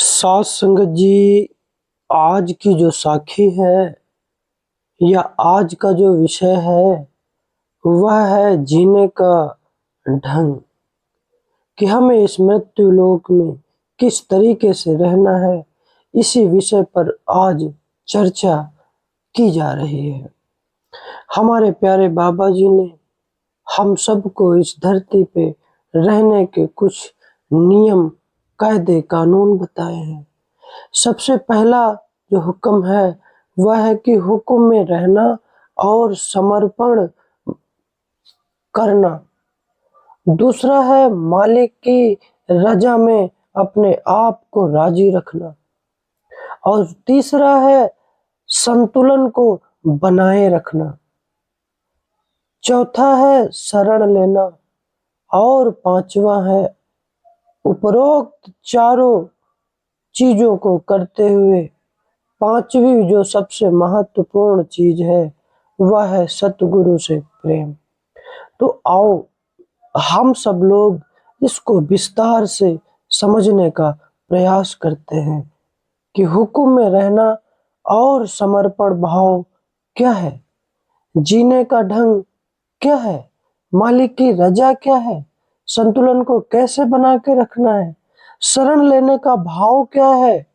सात संगत जी, आज की जो साखी है या आज का जो विषय है वह है जीने का ढंग कि हमें इस मृत्यु लोक में किस तरीके से रहना है। इसी विषय पर आज चर्चा की जा रही है। हमारे प्यारे बाबा जी ने हम सबको इस धरती पे रहने के कुछ नियम कायदे कानून बताए हैं। सबसे पहला जो हुक्म है वह है कि हुक्म में रहना और समर्पण करना। दूसरा है मालिक की रजा में अपने आप को राजी रखना। और तीसरा है संतुलन को बनाए रखना। चौथा है शरण लेना और पांचवा है उपरोक्त चारों चीजों को करते हुए पांचवी जो सबसे महत्वपूर्ण चीज है वह है सतगुरु से प्रेम। तो आओ हम सब लोग इसको विस्तार से समझने का प्रयास करते हैं कि हुक्म में रहना और समर्पण भाव क्या है, जीने का ढंग क्या है, मालिक की रजा क्या है, संतुलन को कैसे बना के रखना है, शरण लेने का भाव क्या है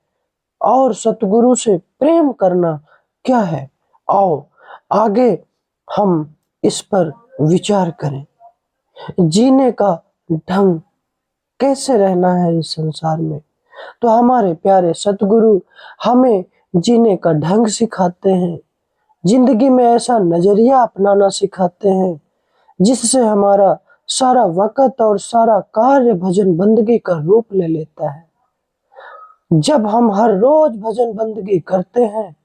और सतगुरु से प्रेम करना क्या है। आओ आगे हम इस पर विचार करें। जीने का ढंग, कैसे रहना है इस संसार में, तो हमारे प्यारे सतगुरु हमें जीने का ढंग सिखाते हैं। जिंदगी में ऐसा नजरिया अपनाना सिखाते हैं जिससे हमारा सारा वक़्त और सारा कार्य भजन बंदगी का रूप ले लेता है। जब हम हर रोज भजन बंदगी करते हैं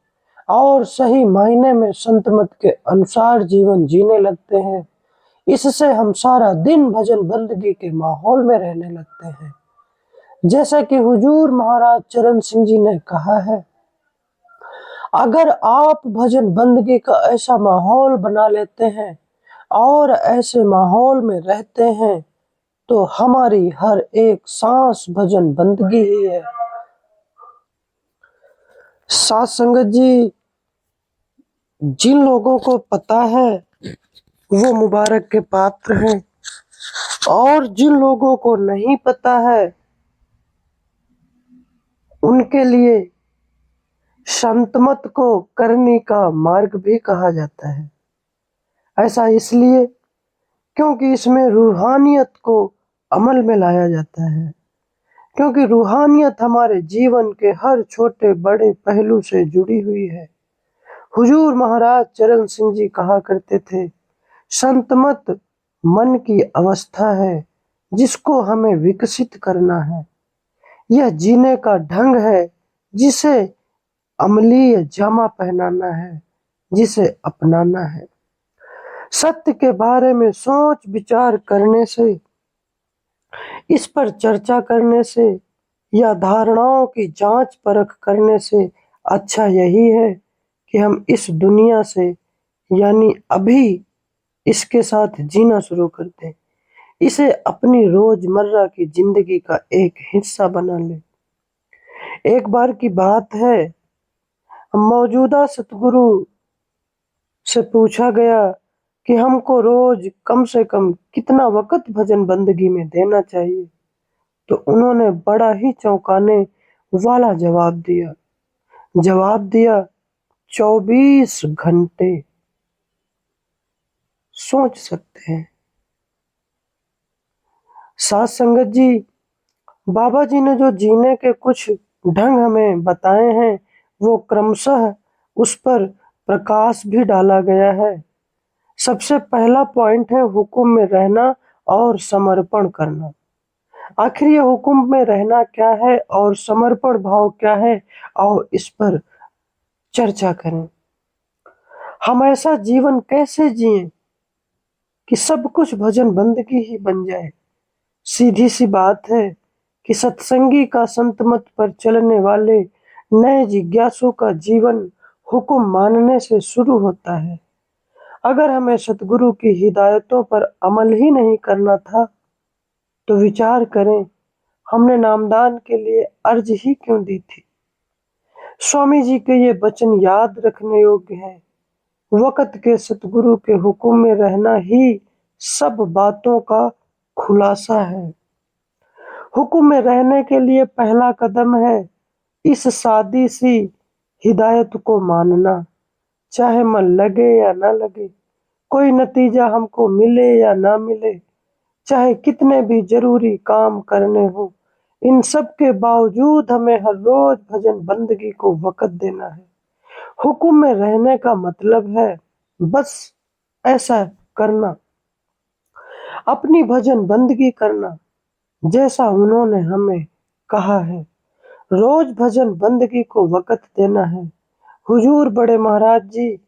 और सही मायने में संत मत के अनुसार जीवन जीने लगते हैं, इससे हम सारा दिन भजन बंदगी के माहौल में रहने लगते हैं। जैसा कि हुजूर महाराज चरण सिंह जी ने कहा है, अगर आप भजन बंदगी का ऐसा माहौल बना लेते हैं और ऐसे माहौल में रहते हैं तो हमारी हर एक सांस भजन बंदगी ही है। सात संगत जी, जिन लोगों को पता है वो मुबारक के पात्र हैं और जिन लोगों को नहीं पता है उनके लिए संतमत को करने का मार्ग भी कहा जाता है। ऐसा इसलिए क्योंकि इसमें रूहानियत को अमल में लाया जाता है, क्योंकि रूहानियत हमारे जीवन के हर छोटे बड़े पहलू से जुड़ी हुई है। हुजूर महाराज चरण सिंह जी कहा करते थे, संतमत मन की अवस्था है जिसको हमें विकसित करना है। यह जीने का ढंग है जिसे अमलीय जामा पहनाना है, जिसे अपनाना है। सत्य के बारे में सोच विचार करने से, इस पर चर्चा करने से या धारणाओं की जांच परख करने से अच्छा यही है कि हम इस दुनिया से यानी अभी इसके साथ जीना शुरू कर दें, इसे अपनी रोजमर्रा की जिंदगी का एक हिस्सा बना लें। एक बार की बात है, मौजूदा सतगुरु से पूछा गया कि हमको रोज कम से कम कितना वक्त भजन बंदगी में देना चाहिए, तो उन्होंने बड़ा ही चौंकाने वाला जवाब दिया 24 घंटे। सोच सकते हैं साथ संगत जी, बाबा जी ने जो जीने के कुछ ढंग हमें बताए हैं वो क्रमशः उस पर प्रकाश भी डाला गया है। सबसे पहला पॉइंट है हुक्म में रहना और समर्पण करना। आखिर ये हुक्म में रहना क्या है और समर्पण भाव क्या है, और इस पर चर्चा करें। हम ऐसा जीवन कैसे जिएं कि सब कुछ भजन बंदगी ही बन जाए। सीधी सी बात है कि सत्संगी का संतमत पर चलने वाले नए जिज्ञासु का जीवन हुक्म मानने से शुरू होता है। अगर हमें सतगुरु की हिदायतों पर अमल ही नहीं करना था तो विचार करें, हमने नामदान के लिए अर्ज ही क्यों दी थी। स्वामी जी के ये वचन याद रखने योग्य हैं। वक़्त के सतगुरु के हुक्म में रहना ही सब बातों का खुलासा है। हुक्म में रहने के लिए पहला कदम है इस सादी सी हिदायत को मानना। चाहे मन लगे या ना लगे, कोई नतीजा हमको मिले या ना मिले, चाहे कितने भी जरूरी काम करने हो, इन सब के बावजूद हमें हर रोज भजन बंदगी को वक़्त देना है। हुक्म में रहने का मतलब है बस ऐसा करना, अपनी भजन बंदगी करना जैसा उन्होंने हमें कहा है। रोज भजन बंदगी को वक़्त देना है। हुजूर बड़े महाराज जी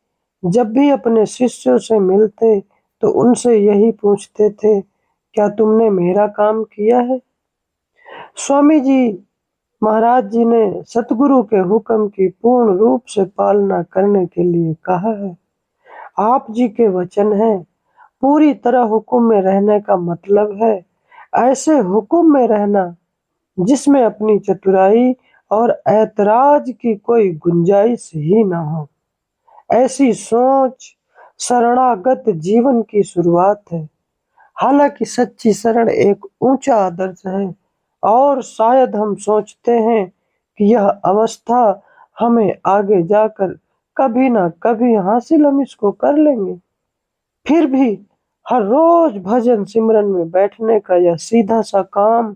जब भी अपने शिष्यों से मिलते तो उनसे यही पूछते थे, क्या तुमने मेरा काम किया है? स्वामी जी महाराज जी ने सतगुरु के हुक्म की पूर्ण रूप से पालना करने के लिए कहा है। आप जी के वचन हैं, पूरी तरह हुक्म में रहने का मतलब है ऐसे हुक्म में रहना जिसमें अपनी चतुराई और ऐतराज की कोई गुंजाइश ही ना हो। ऐसी सोच शरणागत जीवन की शुरुआत है। हालांकि सच्ची शरण एक ऊंचा आदर्श है और शायद हम सोचते हैं कि यह अवस्था हमें आगे जाकर कभी ना कभी हासिल हम इसको कर लेंगे। फिर भी हर रोज भजन सिमरन में बैठने का यह सीधा सा काम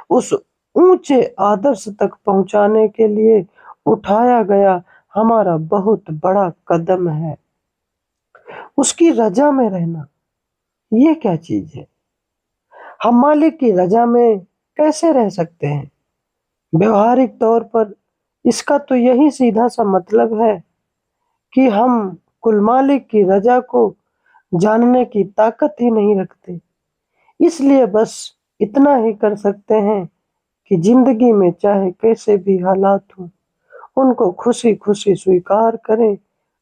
उस ऊंचे आदर्श तक पहुंचाने के लिए उठाया गया हमारा बहुत बड़ा कदम है। उसकी रजा में रहना, ये क्या चीज है? हम मालिक की रजा में कैसे रह सकते हैं? व्यवहारिक तौर पर इसका तो यही सीधा सा मतलब है कि हम कुल मालिक की रजा को जानने की ताकत ही नहीं रखते। इसलिए बस इतना ही कर सकते हैं कि जिंदगी में चाहे कैसे भी हालात हों, उनको खुशी खुशी स्वीकार करें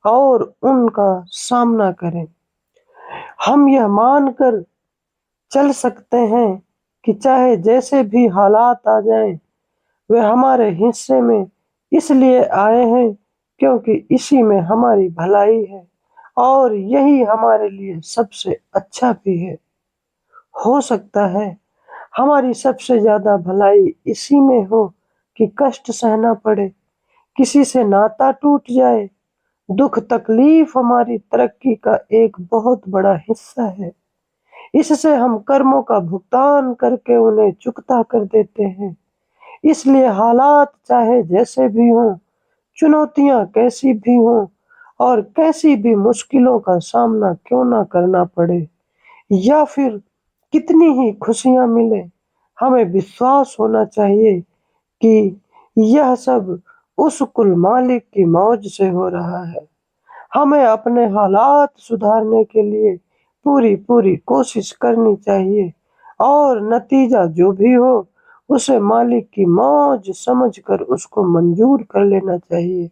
और उनका सामना करें। हम यह मानकर चल सकते हैं कि चाहे जैसे भी हालात आ जाएं, वे हमारे हिस्से में इसलिए आए हैं क्योंकि इसी में हमारी भलाई है और यही हमारे लिए सबसे अच्छा भी है। हो सकता है हमारी सबसे ज्यादा भलाई इसी में हो कि कष्ट सहना पड़े, किसी से नाता टूट जाए। दुख तकलीफ हमारी तरक्की का एक बहुत बड़ा हिस्सा है। इससे हम कर्मों का भुगतान करके उन्हें चुकता कर देते हैं। इसलिए हालात चाहे जैसे भी हों, चुनौतियां कैसी भी हों और कैसी भी मुश्किलों का सामना क्यों ना करना पड़े या फिर कितनी ही खुशियां मिले, हमें विश्वास होना चाहिए कि यह सब उस कुल मालिक की मौज से हो रहा है। हमें अपने हालात सुधारने के लिए पूरी पूरी कोशिश करनी चाहिए और नतीजा जो भी हो उसे मालिक की मौज समझकर उसको मंजूर कर लेना चाहिए।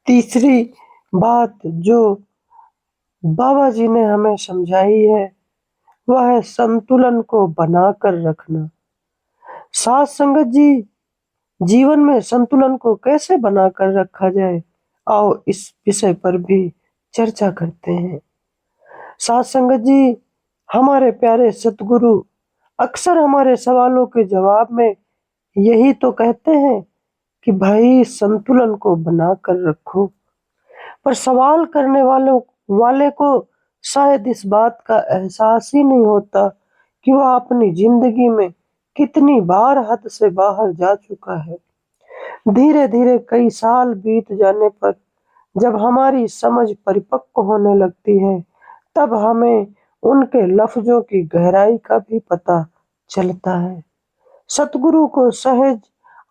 तीसरी बात जो बाबा जी ने हमें समझाई है वह है संतुलन को बनाकर रखना। साथ संगत जी, जीवन में संतुलन को कैसे बनाकर रखा जाए, आओ इस विषय पर भी चर्चा करते हैं। साथ संगत जी, हमारे प्यारे सतगुरु अक्सर हमारे सवालों के जवाब में यही तो कहते हैं कि भाई संतुलन को बनाकर रखो। पर सवाल करने वाले को शायद इस बात का एहसास ही नहीं होता कि वह अपनी जिंदगी में कितनी बार हद से बाहर जा चुका है। धीरे धीरे कई साल बीत जाने पर जब हमारी समझ परिपक्व होने लगती है तब हमें उनके लफ्जों की गहराई का भी पता चलता है। सतगुरु को सहज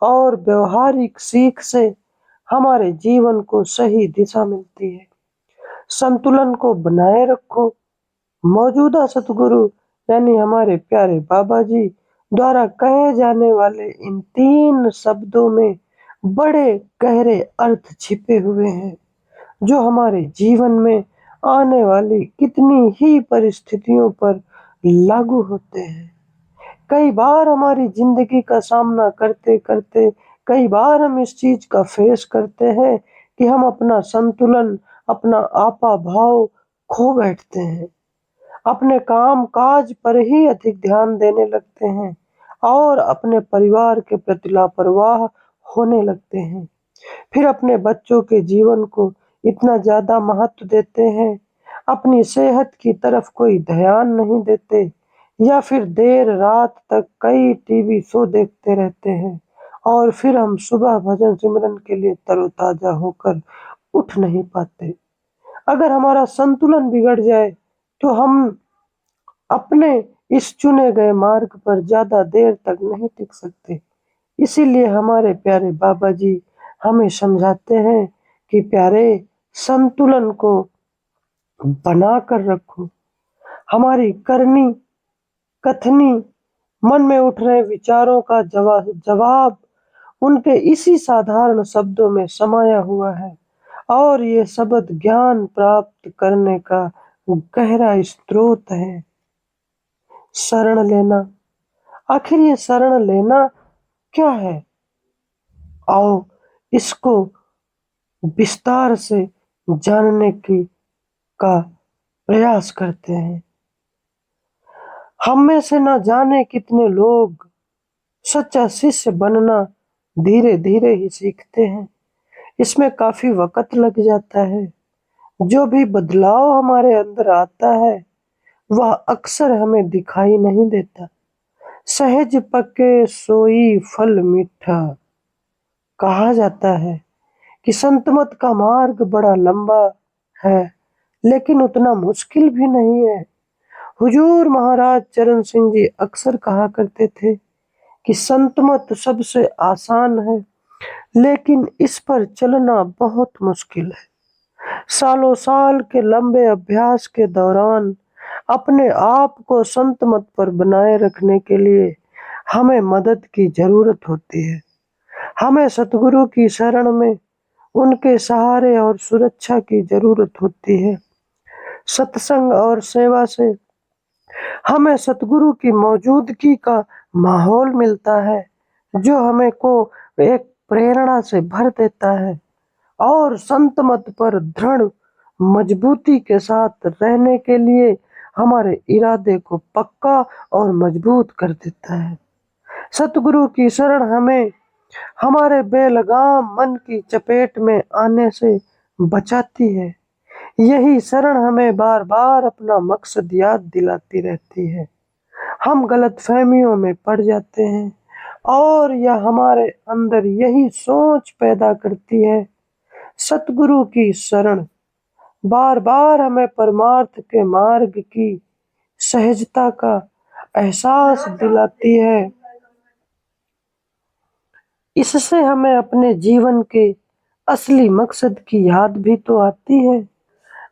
और व्यवहारिक सीख से हमारे जीवन को सही दिशा मिलती है। संतुलन को बनाए रखो। मौजूदा सतगुरु यानी हमारे प्यारे बाबा जी द्वारा कहे जाने वाले इन 3 शब्दों में बड़े गहरे अर्थ छिपे हुए हैं जो हमारे जीवन में आने वाली कितनी ही परिस्थितियों पर लागू होते हैं। कई बार हमारी जिंदगी का सामना करते करते कई बार हम इस चीज का फेस करते हैं कि हम अपना संतुलन, अपना आपा भाव खो बैठते हैं। अपने काम काज पर ही अधिक ध्यान देने लगते हैं और अपने परिवार के प्रति लापरवाह होने लगते हैं। फिर अपने बच्चों के जीवन को इतना ज्यादा महत्व देते हैं, अपनी सेहत की तरफ कोई ध्यान नहीं देते, या फिर देर रात तक कई टीवी शो देखते रहते हैं और फिर हम सुबह भजन सिमरन के लिए तरोताजा होकर उठ नहीं पाते। अगर हमारा संतुलन बिगड़ जाए तो हम अपने इस चुने गए मार्ग पर ज्यादा देर तक नहीं टिक सकते। इसीलिए हमारे प्यारे बाबा जी हमें समझाते हैं कि प्यारे, संतुलन को बना कर रखो। हमारी करनी, कथनी, मन में उठ रहे विचारों का जवाब उनके इसी साधारण शब्दों में समाया हुआ है और ये शब्द ज्ञान प्राप्त करने का गहरा स्रोत है। शरण लेना। आखिर ये शरण लेना क्या है? आओ इसको विस्तार से जानने की का प्रयास करते हैं। हम में से न जाने कितने लोग सच्चा शिष्य बनना धीरे धीरे ही सीखते हैं। इसमें काफी वक्त लग जाता है। जो भी बदलाव हमारे अंदर आता है वह अक्सर हमें दिखाई नहीं देता। सहज पके सोई फल मीठा। कहा जाता है कि संतमत का मार्ग बड़ा लंबा है लेकिन उतना मुश्किल भी नहीं है। हुजूर महाराज चरण सिंह जी अक्सर कहा करते थे कि संतमत सबसे आसान है लेकिन इस पर चलना बहुत मुश्किल है। सालों साल के लंबे अभ्यास के दौरान अपने आप को संतमत पर बनाए रखने के लिए हमें मदद की जरूरत होती है। हमें सतगुरु की शरण में उनके सहारे और सुरक्षा की जरूरत होती है। सत्संग और सेवा से हमें सतगुरु की मौजूदगी का माहौल मिलता है जो हमें को एक प्रेरणा से भर देता है और संत मत पर दृढ़ मजबूती के साथ रहने के लिए हमारे इरादे को पक्का और मजबूत कर देता है। सतगुरु की शरण हमें हमारे बेलगाम मन की चपेट में आने से बचाती है। यही शरण हमें बार बार अपना मकसद याद दिलाती रहती है। हम गलतफहमियों में पड़ जाते हैं और यह हमारे अंदर यही सोच पैदा करती है। सतगुरु की शरण बार बार हमें परमार्थ के मार्ग की सहजता का एहसास दिलाती है। इससे हमें अपने जीवन के असली मकसद की याद भी तो आती है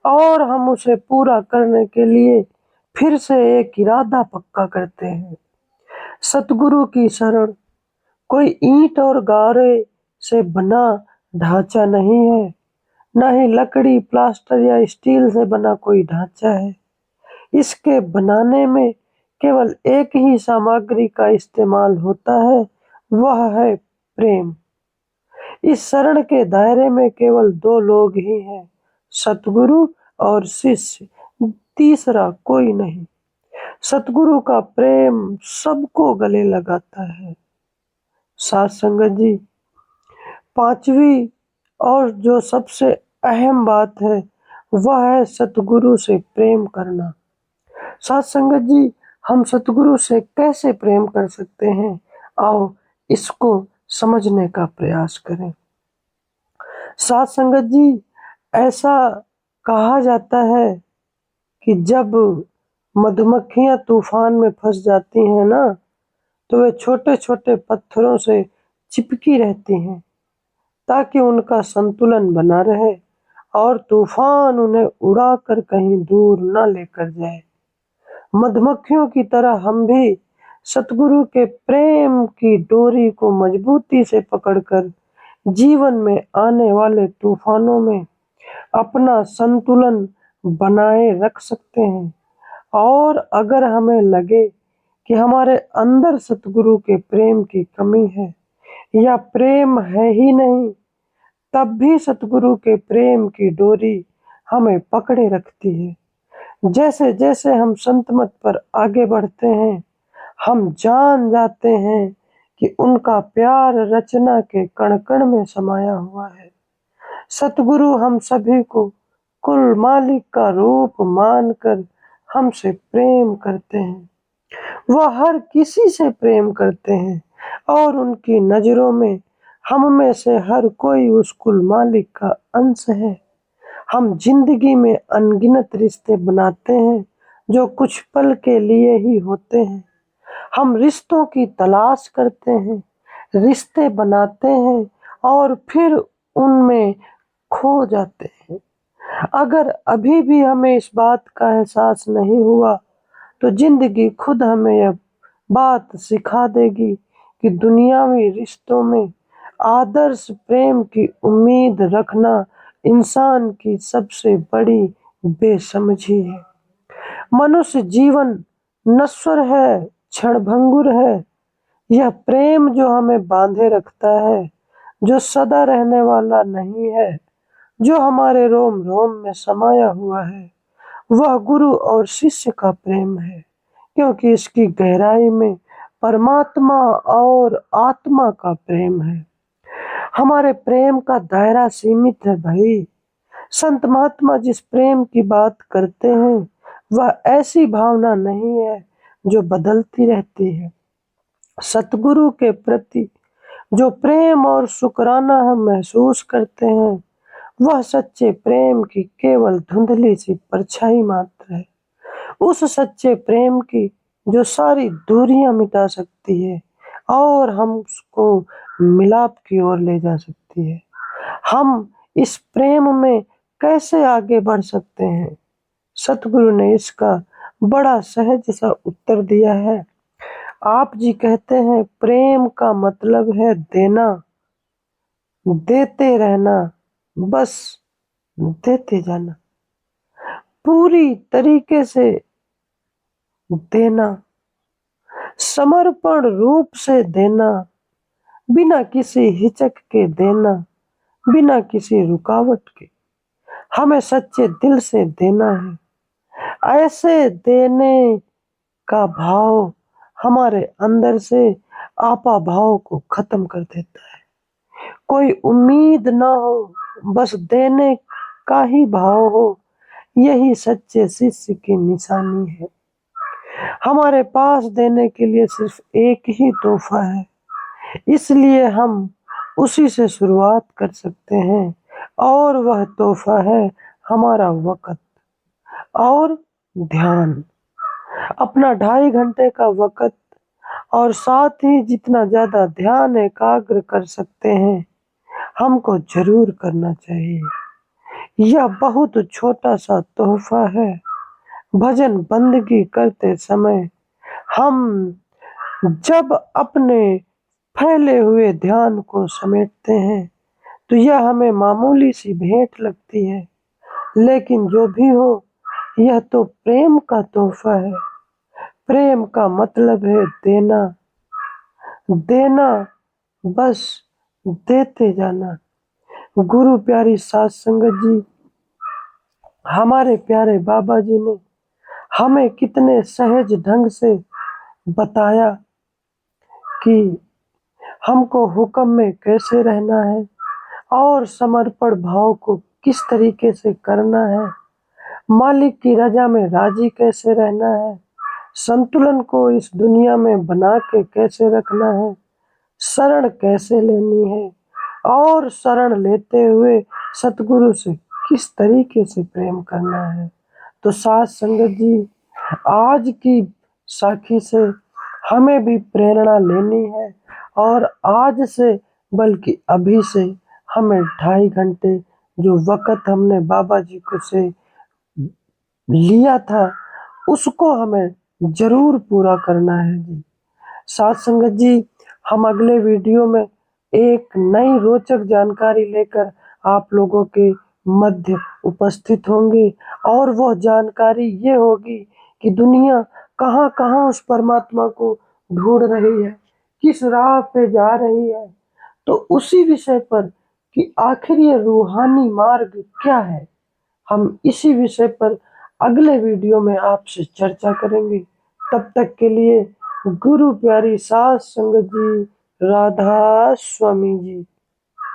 और हम उसे पूरा करने के लिए फिर से एक इरादा पक्का करते हैं। सतगुरु की शरण कोई ईंट और गारे से बना ढांचा नहीं है, न ही लकड़ी, प्लास्टर या स्टील से बना कोई ढांचा है। इसके बनाने में केवल एक ही सामग्री का इस्तेमाल होता है, वह है प्रेम। इस शरण के दायरे में केवल दो लोग ही हैं, सतगुरु और शिष्य, तीसरा कोई नहीं। सतगुरु का प्रेम सबको गले लगाता है। साथ संगत जी, पांचवी और जो सबसे अहम बात है वह है सतगुरु से प्रेम करना। साथ संगत जी, हम सतगुरु से कैसे प्रेम कर सकते हैं? आओ इसको समझने का प्रयास करें। साथ संगत जी, ऐसा कहा जाता है कि जब मधुमक्खियां तूफान में फंस जाती हैं ना, तो वे छोटे छोटे पत्थरों से चिपकी रहती हैं ताकि उनका संतुलन बना रहे और तूफान उन्हें उड़ाकर कहीं दूर न लेकर जाए। मधुमक्खियों की तरह हम भी सतगुरु के प्रेम की डोरी को मजबूती से पकड़कर जीवन में आने वाले तूफानों में अपना संतुलन बनाए रख सकते हैं। और अगर हमें लगे कि हमारे अंदर सतगुरु के प्रेम की कमी है या प्रेम है ही नहीं, तब भी सतगुरु के प्रेम की डोरी हमें पकड़े रखती है। जैसे जैसे हम संत मत पर आगे बढ़ते हैं, हम जान जाते हैं कि उनका प्यार रचना के कण कण में समाया हुआ है। सतगुरु हम सभी को कुल मालिक का रूप मानकर हमसे प्रेम करते हैं। वह हर किसी से प्रेम करते हैं और उनकी नजरों में हम में से हर कोई उस कुल मालिक का अंश है। हम जिंदगी में अनगिनत रिश्ते बनाते हैं जो कुछ पल के लिए ही होते हैं। हम रिश्तों की तलाश करते हैं, रिश्ते बनाते हैं और फिर उनमें खो जाते हैं। अगर अभी भी हमें इस बात का एहसास नहीं हुआ, तो जिंदगी खुद हमें यह बात सिखा देगी कि दुनियावी रिश्तों में आदर्श प्रेम की उम्मीद रखना इंसान की सबसे बड़ी बेसमझी है। मनुष्य जीवन नश्वर है, क्षणभंगुर है। यह प्रेम जो हमें बांधे रखता है, जो सदा रहने वाला नहीं है, जो हमारे रोम रोम में समाया हुआ है, वह गुरु और शिष्य का प्रेम है, क्योंकि इसकी गहराई में परमात्मा और आत्मा का प्रेम है। हमारे प्रेम का दायरा सीमित है भाई। संत महात्मा जिस प्रेम की बात करते हैं, वह ऐसी भावना नहीं है जो बदलती रहती है। सतगुरु के प्रति जो प्रेम और शुक्राना हम महसूस करते हैं, वह सच्चे प्रेम की केवल धुंधली सी परछाई मात्र है। उस सच्चे प्रेम की जो सारी दूरियां मिटा सकती है और हम उसको मिलाप की ओर ले जा सकती है। हम इस प्रेम में कैसे आगे बढ़ सकते हैं? सतगुरु ने इसका बड़ा सहज सा उत्तर दिया है। आप जी कहते हैं, प्रेम का मतलब है देना, देते रहना, बस देते जाना, पूरी तरीके से देना, समर्पण रूप से देना, बिना किसी हिचक के देना, बिना किसी रुकावट के। हमें सच्चे दिल से देना है। ऐसे देने का भाव हमारे अंदर से आपा भाव को खत्म कर देता है। कोई उम्मीद ना हो, बस देने का ही भाव हो, यही सच्चे शिष्य की निशानी है। हमारे पास देने के लिए सिर्फ एक ही तोहफा है, इसलिए हम उसी से शुरुआत कर सकते हैं, और वह तोहफा है हमारा वक़्त और ध्यान। अपना 2.5 घंटे का वक़्त और साथ ही जितना ज़्यादा ध्यान एकाग्र कर सकते हैं, हमको ज़रूर करना चाहिए। यह बहुत छोटा सा तोहफा है। भजन बंदगी करते समय हम जब अपने फैले हुए ध्यान को समेटते हैं, तो यह हमें मामूली सी भेंट लगती है, लेकिन जो भी हो, यह तो प्रेम का तोहफा है। प्रेम का मतलब है देना, देना, बस देते जाना। गुरु प्यारी साध संगत जी, हमारे प्यारे बाबा जी ने हमें कितने सहज ढंग से बताया कि हमको हुक्म में कैसे रहना है और समर्पण भाव को किस तरीके से करना है, मालिक की रजा में राजी कैसे रहना है, संतुलन को इस दुनिया में बना के कैसे रखना है, शरण कैसे लेनी है और शरण लेते हुए सतगुरु से किस तरीके से प्रेम करना है। तो साथ संगत जी, आज की साखी से हमें भी प्रेरणा लेनी है, और आज से बल्कि अभी से हमें 2.5 घंटे जो वक़्त हमने बाबा जी को से लिया था, उसको हमें ज़रूर पूरा करना है जी। साथ संगत जी, हम अगले वीडियो में एक नई रोचक जानकारी लेकर आप लोगों के मध्य उपस्थित होंगे, और वह जानकारी ये होगी कि दुनिया कहाँ कहाँ उस परमात्मा को ढूंढ रही है, किस राह पे जा रही है। तो उसी विषय पर कि आखिर ये रूहानी मार्ग क्या है, हम इसी विषय पर अगले वीडियो में आपसे चर्चा करेंगे। तब तक के लिए गुरु प्यारी सास संगत जी, राधा स्वामी जी।